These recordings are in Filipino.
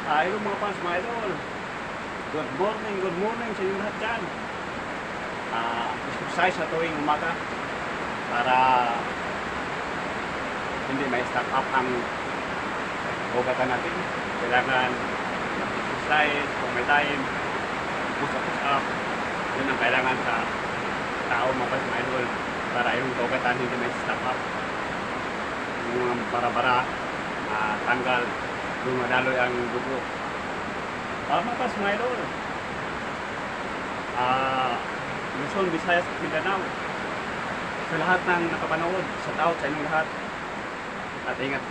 Hello mga fans, mga idol. Good morning sa inyo lahat dyan. Exercise sa tuwing umaga para hindi may stock up ang bugatan natin. Kailangan exercise kung may time, push up. Yun ang kailangan sa tao mga fans, mga idol, para yung bugatan hindi may stock up. Yung bara-bara tanggal, dumadaloy ang dugo. Mga fans, mga idol, Luzon, Visayas at Mindanao, sa lahat ng nakapanood, sa tao, sa inyong lahat, at ingat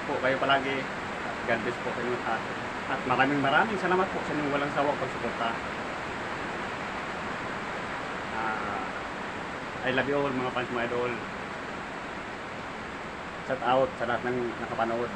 po kayo palagi, at God bless po sa inyong lahat, at maraming salamat po sa inyong walang sawang pagsuporta. I love you all mga fans, mga idol. Shout out sa lahat ng nakapanood.